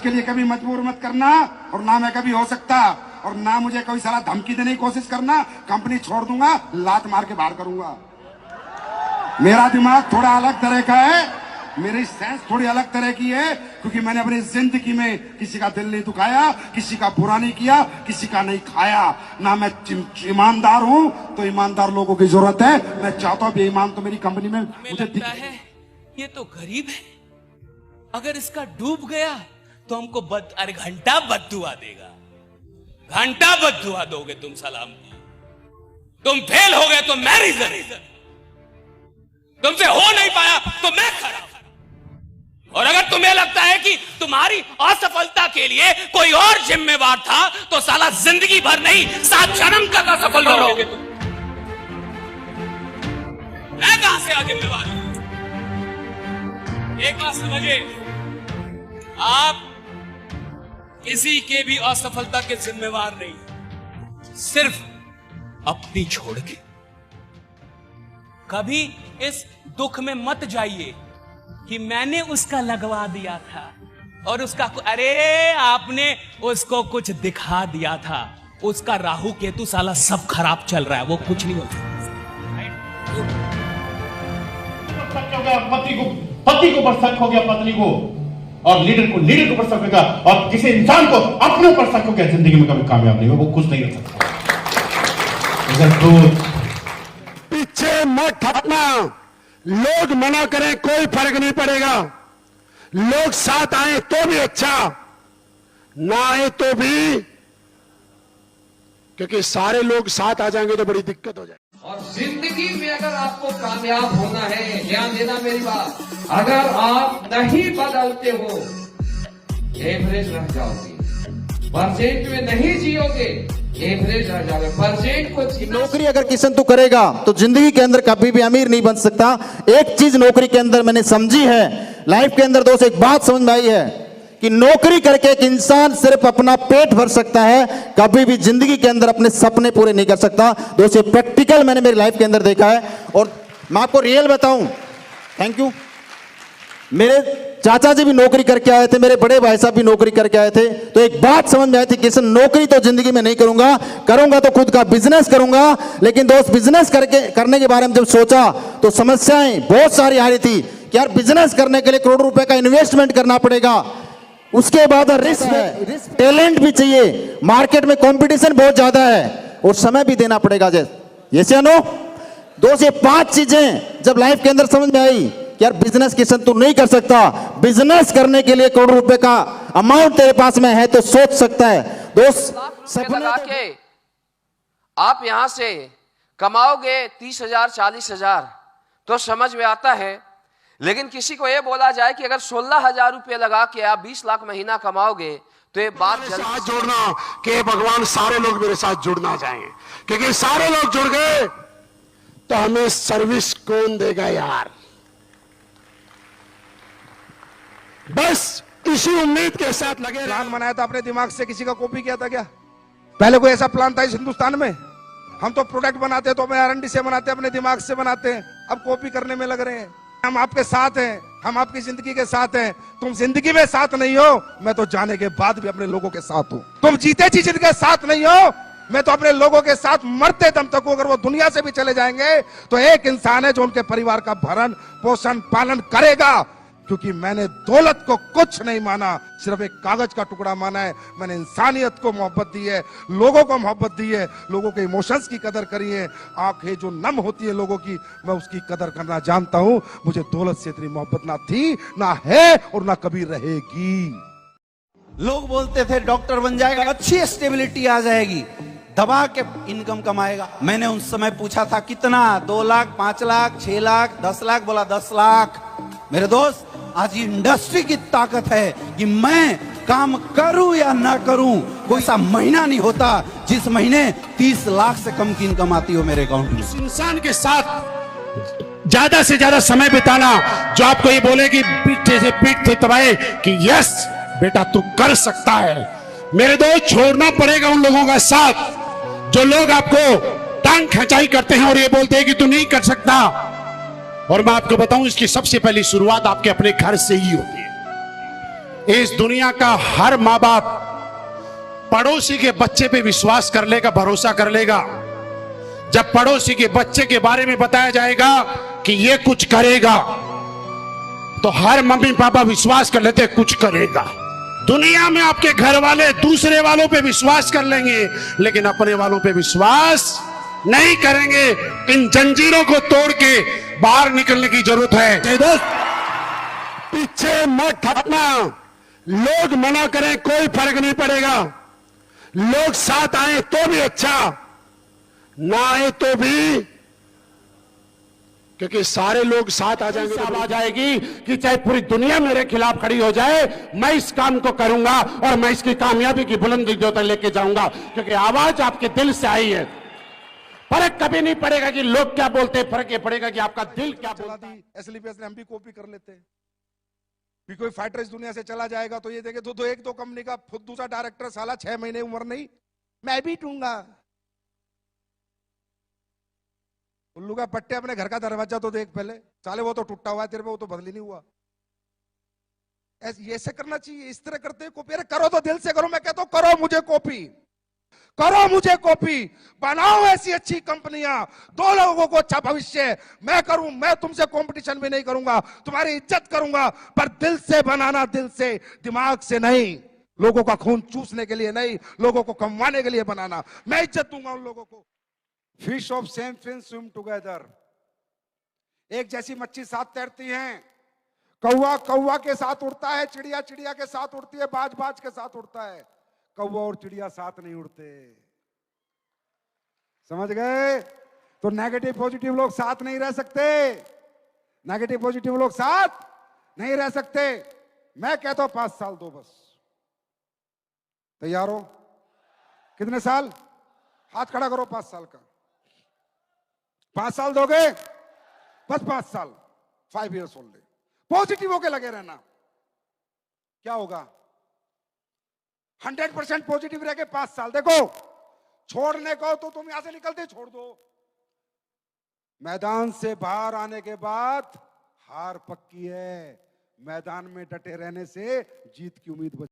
इसके लिए कभी मजबूर मत करना, और ना मैं कभी हो सकता, और ना मुझे कोई साला धमकी देने की कोशिश करना। कंपनी छोड़ दूंगा, लात मार के बाहर करूंगा। मेरा दिमाग थोड़ा अलग तरह का है, मेरी सेंस थोड़ी अलग तरह की है, क्योंकि मैंने अपनी जिंदगी में किसी का दिल नहीं दुखाया, किसी का बुरा नहीं किया, किसी का नहीं खाया। ना मैं ईमानदार हूं, तो ईमानदार लोगों की जरूरत है। मैं चाहता हूं बेईमान तो मेरी कंपनी में मुझे लगता है ये तो गरीब है, अगर इसका डूब गया तो हमको अरे घंटा बद्दुआ देगा, घंटा बद्दुआ दोगे तुम सलाम की। तुम फेल हो गए तो मैं रीजन, तुमसे हो नहीं पाया तो मैं खड़ा। और अगर तुम्हें लगता है कि तुम्हारी असफलता के लिए कोई और जिम्मेवार था, तो साला जिंदगी भर नहीं 7 जन्म तक असफल रहोगे तुम। मैं कहां से आ जिम्मेवार हूं? एक बात समझिए, आप किसी के भी असफलता के जिम्मेवार नहीं, सिर्फ अपनी छोड़ के। कभी इस दुख में मत जाइए कि मैंने उसका लगवा दिया था और उसका अरे आपने उसको कुछ दिखा दिया था, उसका राहु केतु साला सब खराब चल रहा है, वो कुछ नहीं होता। पति को पर शक हो गया पत्नी को, और लीडर को पर शक होगा, और किसी इंसान को अपने ऊपर शक हो गया, जिंदगी में कभी कामयाब नहीं हो, वो खुश नहीं रह सकता। पीछे मत हटना, लोग मना करें कोई फर्क नहीं पड़ेगा, लोग साथ आए तो भी अच्छा, ना आए तो भी, क्योंकि सारे लोग साथ आ जाएंगे तो बड़ी दिक्कत हो जाएगी। और जिंदगी में अगर आपको कामयाब होना है, ध्यान देना मेरी बात, अगर आप नहीं बदलते हो एवरेज रह जाओगे, परसेंट में नहीं जियोगे एवरेज रह जाओगे। परसेंट को नौकरी अगर किशन तू करेगा तो जिंदगी के अंदर कभी भी अमीर नहीं बन सकता। एक चीज नौकरी के अंदर मैंने समझी है, लाइफ के अंदर दोस्त एक बात समझ में आई है कि नौकरी करके एक इंसान सिर्फ अपना पेट भर सकता है, कभी भी जिंदगी के अंदर अपने सपने पूरे नहीं कर सकता। दोस्तों प्रैक्टिकल मैंने मेरी लाइफ के अंदर देखा है, और मैं आपको रियल बताऊं, थैंक यू। मेरे चाचा जी भी नौकरी करके आए थे, मेरे बड़े भाई साहब भी नौकरी करके आए थे, तो एक बात समझ में आई थी कि नौकरी तो जिंदगी में नहीं करूंगा, करूंगा तो खुद का बिजनेस करूंगा। लेकिन दोस्त बिजनेस करने के बारे में जब सोचा तो समस्याएं बहुत सारी आ रही थी कि यार बिजनेस करने के लिए करोड़ों रुपए का इन्वेस्टमेंट करना पड़ेगा, उसके बाद रिस्क है, टैलेंट भी चाहिए, मार्केट में कंपटीशन बहुत ज्यादा है, और समय भी देना पड़ेगा। जैसे नो दोस्त ये 5 चीजें जब लाइफ के अंदर समझ में आई कि यार बिजनेस किशन तू नहीं कर सकता, बिजनेस करने के लिए करोड़ों रुपए का अमाउंट तेरे पास में है तो सोच सकता है। दोस्त सपने लगा के आप यहां से कमाओगे 30,000 40,000 तो समझ में आता है, लेकिन किसी को यह बोला जाए कि अगर 16,000 रुपये लगा के आप 20 लाख महीना कमाओगे तो ये बात साथ जोड़ना कि भगवान सारे लोग मेरे साथ जुड़ना चाहेंगे, क्योंकि सारे लोग जुड़ गए तो हमें सर्विस कौन देगा यार। बस इसी उम्मीद के साथ लगे। प्लान बनाया था अपने दिमाग से, किसी का कॉपी किया था क्या? पहले कोई ऐसा प्लान था इस हिंदुस्तान में? हम तो प्रोडक्ट बनाते हैं तो अपने R&D से बनाते हैं, अपने दिमाग से बनाते हैं, अब कॉपी करने में लग रहे हैं। हम आपके साथ हैं, हम आपकी जिंदगी के साथ हैं। तुम जिंदगी में साथ नहीं हो, मैं तो जाने के बाद भी अपने लोगों के साथ हूं। तुम जीते जी जिनके साथ नहीं हो, मैं तो अपने लोगों के साथ मरते दम तक हूं। अगर वो दुनिया से भी चले जाएंगे तो एक इंसान है जो उनके परिवार का भरण पोषण पालन करेगा, क्योंकि मैंने दौलत को कुछ नहीं माना, सिर्फ एक कागज का टुकड़ा माना है। मैंने इंसानियत को मोहब्बत दी है, लोगों को मोहब्बत दी है, लोगों के इमोशंस की कदर करी है। आंखें जो नम होती है लोगों की, मैं उसकी कदर करना जानता हूं। मुझे दौलत से इतनी मोहब्बत ना थी, ना है, और ना कभी रहेगी। लोग बोलते थे डॉक्टर बन जाएगा, अच्छी स्टेबिलिटी आ जाएगी, दबा के इनकम कमाएगा। मैंने उस समय पूछा था कितना, 2 लाख, 5 लाख, 6 लाख, 10 लाख, बोला 10 लाख। मेरे दोस्त आज इंडस्ट्री की ताकत है कि मैं काम करूं या ना करूं, कोई सा महीना नहीं होता जिस महीने 30 लाख से कम की इनकम आती हो मेरे अकाउंट में। उस इंसान के साथ ज्यादा से ज्यादा समय बिताना जो आपको ये बोले कि पीठ से पीठ थपथपाए कि यस बेटा तू कर सकता है। मेरे दोस्त छोड़ना पड़ेगा उन लोगों का साथ जो लोग आपको टांग खिंचाई करते हैं और ये बोलते हैं कि तू नहीं कर सकता। और मैं आपको बताऊं इसकी सबसे पहली शुरुआत आपके अपने घर से ही होती है। इस दुनिया का हर माँ बाप पड़ोसी के बच्चे पे विश्वास कर लेगा, भरोसा कर लेगा। जब पड़ोसी के बच्चे के बारे में बताया जाएगा कि ये कुछ करेगा, तो हर मम्मी पापा विश्वास कर लेते कुछ करेगा। दुनिया में आपके घर वाले दूसरे वालों पे विश्वास कर लेंगे, लेकिन अपने वालों पे विश्वास नहीं करेंगे। इन जंजीरों को तोड़ के बाहर निकलने की जरूरत है। दोस्त, पीछे मत हटना। लोग मना करें कोई फर्क नहीं पड़ेगा। लोग साथ आए तो भी अच्छा, ना आए तो भी, क्योंकि सारे लोग साथ आ जाएंगे। अब आ जाएगी कि चाहे पूरी दुनिया मेरे खिलाफ खड़ी हो जाए, मैं इस काम को करूंगा और मैं इसकी कामयाबी की बुलंदी तक लेके जाऊंगा, क्योंकि आवाज आपके दिल से आई है। फर्क कभी नहीं पड़ेगा कि लोग क्या बोलते हैं, फर्क ये पड़ेगा कि आपका दिल क्या बोलता है। एसएलपीएस ने हम भी कॉपी कर लेते हैं कि कोई फाइटर इस दुनिया से चला जाएगा तो ये देखे तो एक दो कंपनी का दूसरा डायरेक्टर साला 6 महीने उम्र नहीं, मैं भी दूंगा। उल्लू का पट्टे, अपने घर का दरवाजा तो देख पहले, साले वो तो टूटा हुआ है तेरे पे, वो तो बदली नहीं हुआ। ऐसे करना चाहिए, इस तरह करते हैं कॉपी। अरे करो तो दिल से करो, मैं कहता हूं करो मुझे कॉपी, करो मुझे कॉपी, बनाओ ऐसी अच्छी कंपनियां, दो लोगों को अच्छा भविष्य मैं करूं। मैं तुमसे कंपटीशन भी नहीं करूंगा, तुम्हारी इज्जत करूंगा, पर दिल से बनाना, दिल से, दिमाग से नहीं। लोगों का खून चूसने के लिए नहीं, लोगों को कमवाने के लिए बनाना। मैं इज्जत दूंगा उन लोगों को। Fish of same fin swim together, एक जैसी मच्छी साथ तैरती हैं। कौवा कौवा के साथ उड़ता है, चिड़िया चिड़िया के साथ उड़ती है, बाज बाज के साथ उड़ता है। कौवा और चिड़िया साथ नहीं उड़ते, समझ गए? तो नेगेटिव पॉजिटिव लोग साथ नहीं रह सकते, नेगेटिव पॉजिटिव लोग साथ नहीं रह सकते। मैं कहता हूं 5 साल दो बस। तैयार हो? कितने साल? हाथ खड़ा करो 5 साल का। 5 साल दोगे? बस 5 साल, 5 years ओनली। पॉजिटिव होके लगे रहना। क्या होगा? 100% पॉजिटिव रह के 5 साल। देखो, छोड़ने को तो तुम यहां से निकलते छोड़ दो, मैदान से बाहर आने के बाद हार पक्की है। मैदान में डटे रहने से जीत की उम्मीद